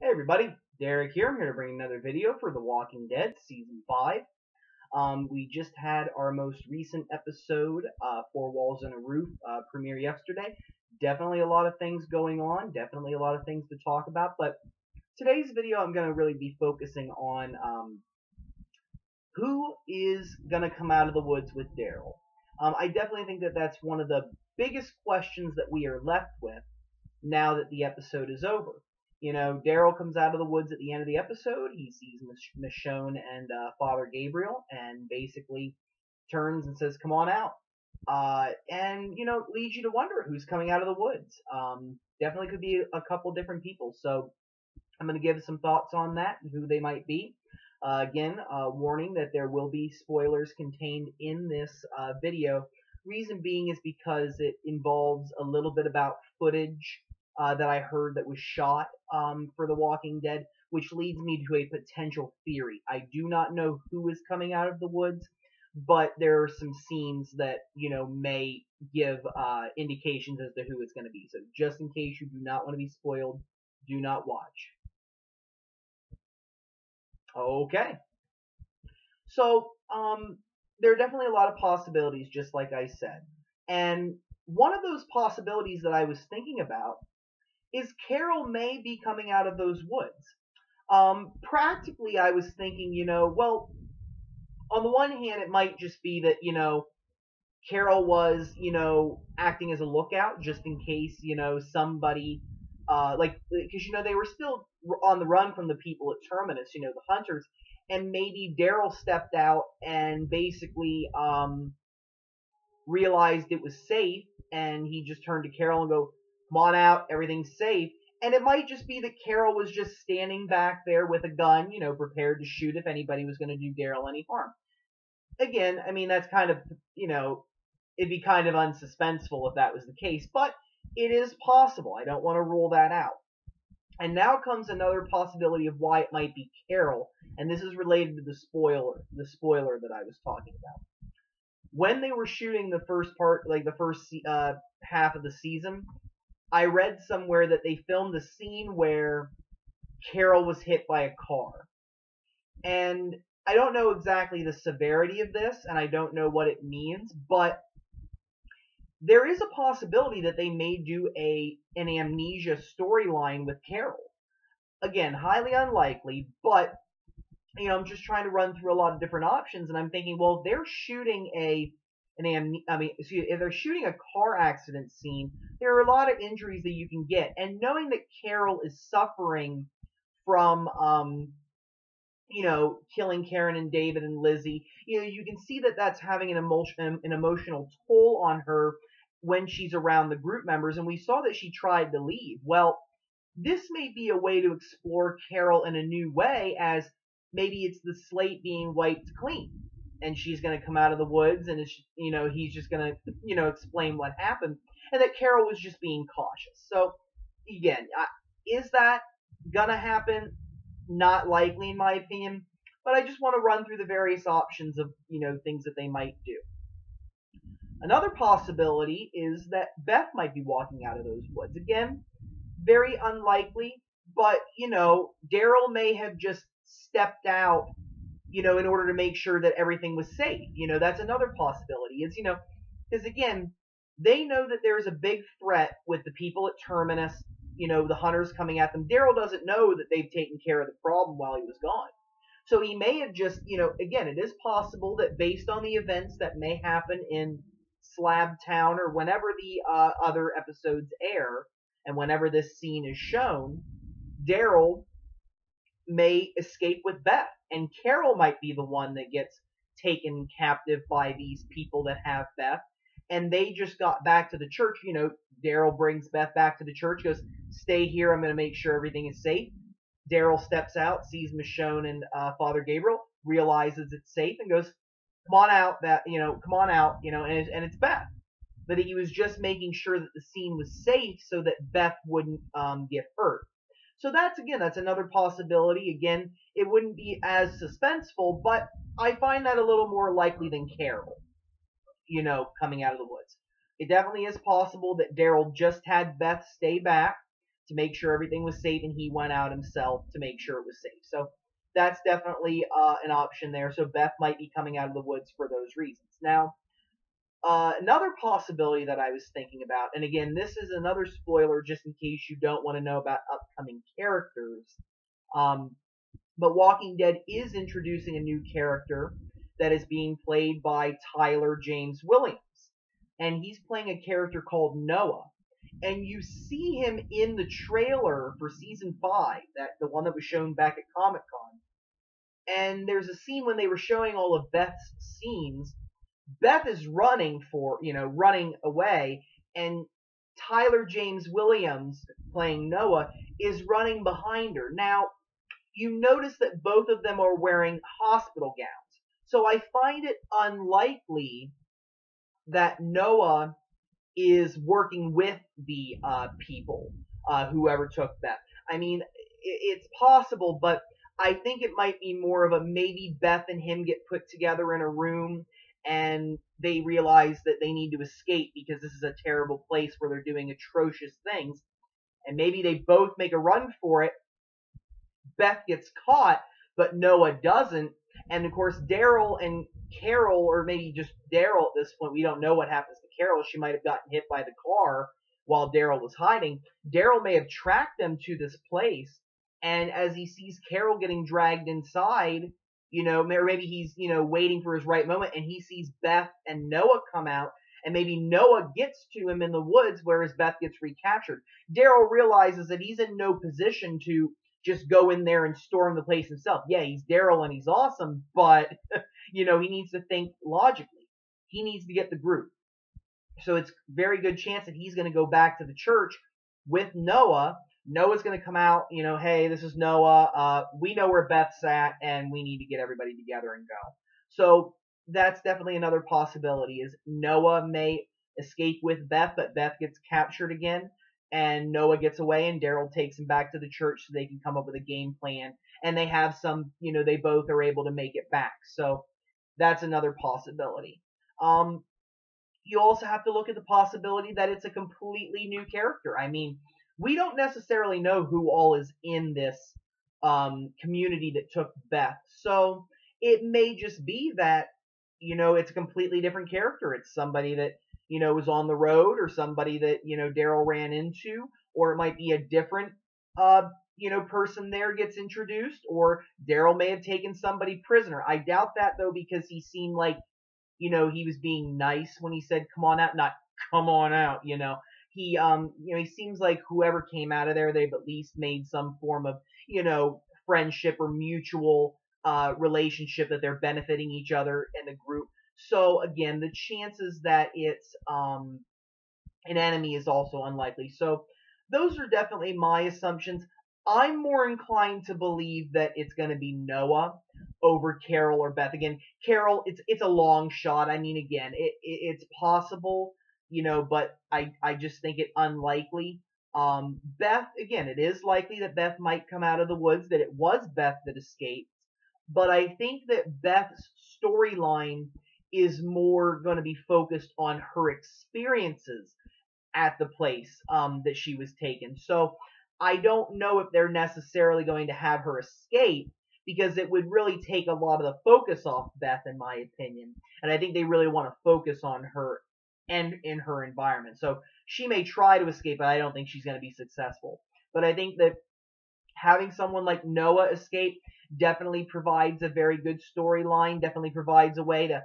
Hey everybody, Derek here. I'm here to bring another video for The Walking Dead Season 5. We just had our most recent episode, Four Walls and a Roof, premiere yesterday. Definitely a lot of things going on, definitely a lot of things to talk about, but today's video I'm going to really be focusing on who is going to come out of the woods with Daryl. I definitely think that that's one of the biggest questions that we are left with now that the episode is over. You know, Daryl comes out of the woods at the end of the episode. He sees Michonne and Father Gabriel, and basically turns and says, "Come on out." And leads you to wonder who's coming out of the woods. Definitely could be a couple different people. So I'm going to give some thoughts on that and who they might be. Again, warning that there will be spoilers contained in this video. Reason being is because it involves a little bit about footage that I heard that was shot for The Walking Dead, which leads me to a potential theory. I do not know who is coming out of the woods, but there are some scenes that, may give indications as to who it's going to be. So just in case you do not want to be spoiled, do not watch. Okay. So, there are definitely a lot of possibilities, just like I said. And one of those possibilities that I was thinking about is Carol may be coming out of those woods. Practically, I was thinking, well, on the one hand, it might just be that, Carol was, acting as a lookout just in case, somebody, because, they were still on the run from the people at Terminus, the hunters, and maybe Daryl stepped out and basically, realized it was safe, and he just turned to Carol and go, "Come on out, everything's safe." And it might just be that Carol was just standing back there with a gun, prepared to shoot if anybody was going to do Daryl any harm. Again, I mean, that's kind of, it'd be kind of unsuspenseful if that was the case, but it is possible. I don't want to rule that out. And now comes another possibility of why it might be Carol, and this is related to the spoiler that I was talking about. When they were shooting the first part, like the first half of the season, I read somewhere that they filmed a scene where Carol was hit by a car. And I don't know exactly the severity of this, and I don't know what it means, but there is a possibility that they may do an amnesia storyline with Carol. Again, highly unlikely, but I'm just trying to run through a lot of different options, and I'm thinking, well, if they're shooting if they're shooting a car accident scene, there are a lot of injuries that you can get, and knowing that Carol is suffering from, killing Karen and David and Lizzie, you can see that that's having an emotional toll on her when she's around the group members, and we saw that she tried to leave. Well, this may be a way to explore Carol in a new way, as maybe it's the slate being wiped clean, and she's going to come out of the woods, and he's just going to explain what happened, and that Carol was just being cautious. So again, is that gonna happen? Not likely, in my opinion, but I just want to run through the various options of things that they might do. Another possibility is that Beth might be walking out of those woods. Again, very unlikely, but Daryl may have just stepped out, in order to make sure that everything was safe. That's another possibility. Is because again, they know that there's a big threat with the people at Terminus. The hunters coming at them. Daryl doesn't know that they've taken care of the problem while he was gone. So he may have just, again, it is possible that based on the events that may happen in Slab Town or whenever the other episodes air, and whenever this scene is shown, Daryl may escape with Beth, and Carol might be the one that gets taken captive by these people that have Beth, and they just got back to the church. Daryl brings Beth back to the church, goes, "Stay here, I'm going to make sure everything is safe." Daryl steps out, sees Michonne and Father Gabriel, realizes it's safe, and goes, "Come on out, come on out," and it's Beth. But he was just making sure that the scene was safe so that Beth wouldn't get hurt. So that's another possibility. Again, it wouldn't be as suspenseful, but I find that a little more likely than Carol, coming out of the woods. It definitely is possible that Daryl just had Beth stay back to make sure everything was safe, and he went out himself to make sure it was safe. So that's definitely an option there. So Beth might be coming out of the woods for those reasons. Now, another possibility that I was thinking about, and again, this is another spoiler just in case you don't want to know about upcoming characters. Um, but Walking Dead is introducing a new character that is being played by Tyler James Williams. And he's playing a character called Noah. And you see him in the trailer for season 5, the one that was shown back at Comic Con. And there's a scene when they were showing all of Beth's scenes. Beth is running running away, and Tyler James Williams, playing Noah, is running behind her. Now, you notice that both of them are wearing hospital gowns. So I find it unlikely that Noah is working with the people, whoever took Beth. I mean, it's possible, but I think it might be more of a maybe Beth and him get put together in a room and they realize that they need to escape because this is a terrible place where they're doing atrocious things. And maybe they both make a run for it. Beth gets caught, but Noah doesn't. And of course, Daryl and Carol, or maybe just Daryl at this point, we don't know what happens to Carol. She might have gotten hit by the car while Daryl was hiding. Daryl may have tracked them to this place, and as he sees Carol getting dragged inside, or maybe he's, waiting for his right moment, and he sees Beth and Noah come out, and maybe Noah gets to him in the woods, whereas Beth gets recaptured. Daryl realizes that he's in no position to just go in there and storm the place himself. Yeah, he's Daryl and he's awesome, but, he needs to think logically. He needs to get the group. So it's very good chance that he's going to go back to the church with Noah. Noah's going to come out, hey, this is Noah. We know where Beth's at, and we need to get everybody together and go. So that's definitely another possibility, is Noah may escape with Beth, but Beth gets captured again, and Noah gets away, and Daryl takes him back to the church so they can come up with a game plan, and they have some, they both are able to make it back. So that's another possibility. You also have to look at the possibility that it's a completely new character. I mean, we don't necessarily know who all is in this community that took Beth. So it may just be that, it's a completely different character. It's somebody that, was on the road, or somebody that, Daryl ran into, or it might be a different, person there gets introduced, or Daryl may have taken somebody prisoner. I doubt that, though, because he seemed like, he was being nice when he said, come on out, not come on out, He, he seems like whoever came out of there, they've at least made some form of, friendship or mutual relationship that they're benefiting each other in the group. So again, the chances that it's an enemy is also unlikely. So those are definitely my assumptions. I'm more inclined to believe that it's going to be Noah over Carol or Beth. Again, Carol, it's a long shot. I mean, again, it's possible, but I just think it unlikely. Beth, again, it is likely that Beth might come out of the woods, that it was Beth that escaped. But I think that Beth's storyline is more going to be focused on her experiences at the place that she was taken. So I don't know if they're necessarily going to have her escape, because it would really take a lot of the focus off Beth, in my opinion. And I think they really want to focus on her and in her environment. So she may try to escape, but I don't think she's going to be successful. But I think that having someone like Noah escape definitely provides a very good storyline, definitely provides a way to,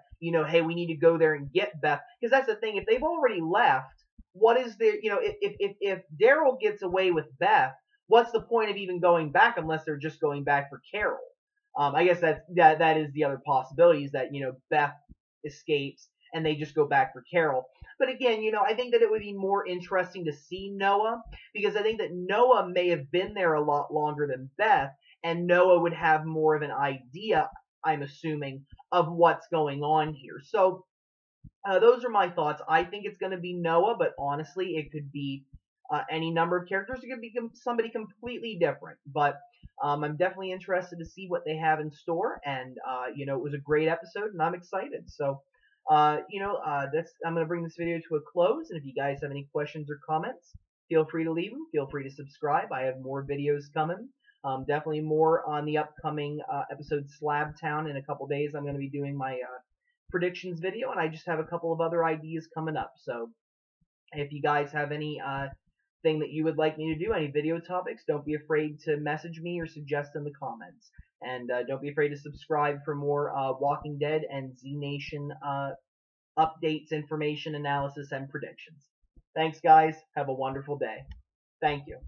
hey, we need to go there and get Beth. Because that's the thing, if they've already left, what is there, if Daryl gets away with Beth, what's the point of even going back unless they're just going back for Carol? I guess that is the other possibility, is that, Beth escapes and they just go back for Carol. But again, I think that it would be more interesting to see Noah, because I think that Noah may have been there a lot longer than Beth, and Noah would have more of an idea, I'm assuming, of what's going on here. So those are my thoughts. I think it's going to be Noah, but honestly, it could be any number of characters. It could be somebody completely different. But I'm definitely interested to see what they have in store. And, it was a great episode, and I'm excited. So, I'm going to bring this video to a close. And if you guys have any questions or comments, feel free to leave them. Feel free to subscribe. I have more videos coming. Definitely more on the upcoming episode Slab Town. In a couple days, I'm going to be doing my predictions video, and I just have a couple of other ideas coming up. So if you guys have any thing that you would like me to do, any video topics, don't be afraid to message me or suggest in the comments. And don't be afraid to subscribe for more Walking Dead and Z Nation updates, information, analysis, and predictions. Thanks, guys. Have a wonderful day. Thank you.